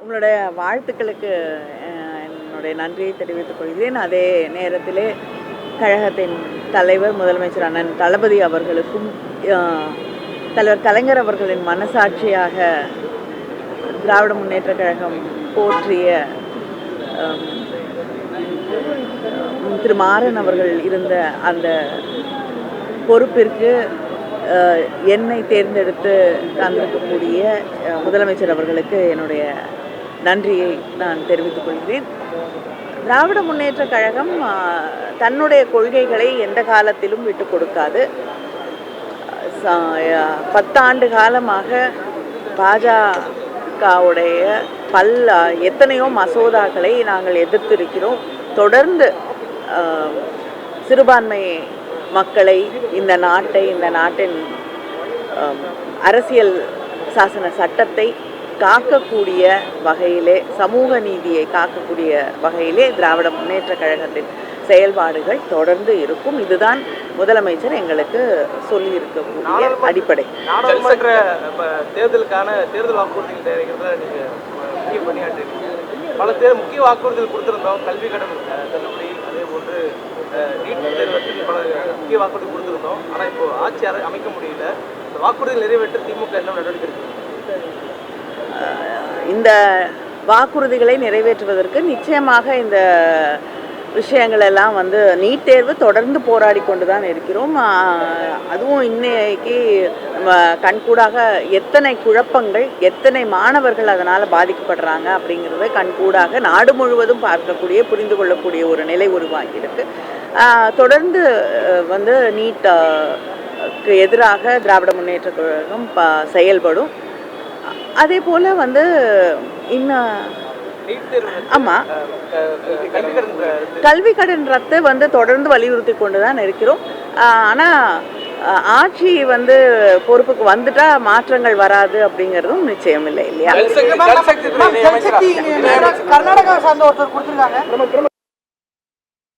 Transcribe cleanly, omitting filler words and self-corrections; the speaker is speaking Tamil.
உங்களுடைய வாழ்த்துக்களுக்கு என்னுடைய நன்றியை தெரிவித்துக் கொள்கிறேன். அதே நேரத்திலே கழகத்தின் தலைவர் முதலமைச்சர் அண்ணன் தளபதி அவர்களுக்கும் தலைவர் கலைஞர் அவர்களின் மனசாட்சியாக திராவிட முன்னேற்ற கழகம் போற்றிய திரு மாறன் அவர்கள் இருந்த அந்த பொறுப்பிற்கு என்னை தேர்ந்தெடுத்து தந்திருக்கக்கூடிய முதலமைச்சர் அவர்களுக்கு என்னுடைய நன்றியை நான் தெரிவித்துக் கொள்கிறேன். திராவிட முன்னேற்ற கழகம் தன்னுடைய கொள்கைகளை எந்த காலத்திலும் விட்டு கொடுக்காது. 10 ஆண்டு காலமாக பாஜகவுடைய எத்தனையோ மசோதாக்களை நாங்கள் எதிர்த்திருக்கிறோம். தொடர்ந்து சிறுபான்மை மக்களை, இந்த நாட்டின் அரசியல் சாசன சட்டத்தை காக்கக்கூடிய வகையிலே, சமூக நீதியை காக்கக்கூடிய வகையிலே திராவிட முன்னேற்ற கழகத்தின் செயல்பாடுகள் தொடர்ந்து இருக்கும். இதுதான் முதலமைச்சர் எங்களுக்கு சொல்லியிருக்கக்கூடிய அடிப்படை. நாடாளுமன்ற தேர்தலுக்கான தேர்தல் வாக்குறுதிகள் முக்கிய பணியாற்றிருக்கீங்க. பல முக்கிய வாக்குறுதிகள் கொடுத்திருந்தோம். கல்வி கடன் தள்ளுபடி, அதே போன்று நீட் தேர்வுக்கு பல முக்கிய வாக்குறுதி கொடுத்திருந்தோம். ஆனால் இப்போ ஆட்சி அமைக்க முடியல. இந்த வாக்குறுதிகள் நிறைவேற்ற திமுக என்ன நடவடிக்கை இருக்கு? இந்த வாக்குறுதிகளை நிறைவேற்றுவதற்கு நிச்சயமாக இந்த விஷயங்கள் எல்லாம் நீட் தேர்வு தொடர்ந்து போராடி கொண்டு தான் இருக்கிறோம். அதுவும் இன்னைக்கு கண்கூடாக எத்தனை குழப்பங்கள், எத்தனை மாணவர்கள் அதனால் பாதிக்கப்படுறாங்க அப்படிங்கிறத கண்கூடாக நாடு முழுவதும் பார்க்கக்கூடிய, புரிந்து கொள்ளக்கூடிய ஒரு நிலை உருவாகியிருக்கு. தொடர்ந்து நீட்டுக்கு எதிராக திராவிட முன்னேற்ற கழகம் செயல்படும். அதே போல் இன்னும் ஆமாம், கல்வி கடன் ரத்து தொடர்ந்து வலியுறுத்தி கொண்டு தான் இருக்கிறோம். ஆனால் ஆட்சி பொறுப்புக்கு வந்துட்டா மாற்றங்கள் வராது அப்படிங்கிறதும் நிச்சயம் இல்லை இல்லையா? கர்நாடகா சார்ந்த ஒருத்தர் கொடுத்துருக்காங்க.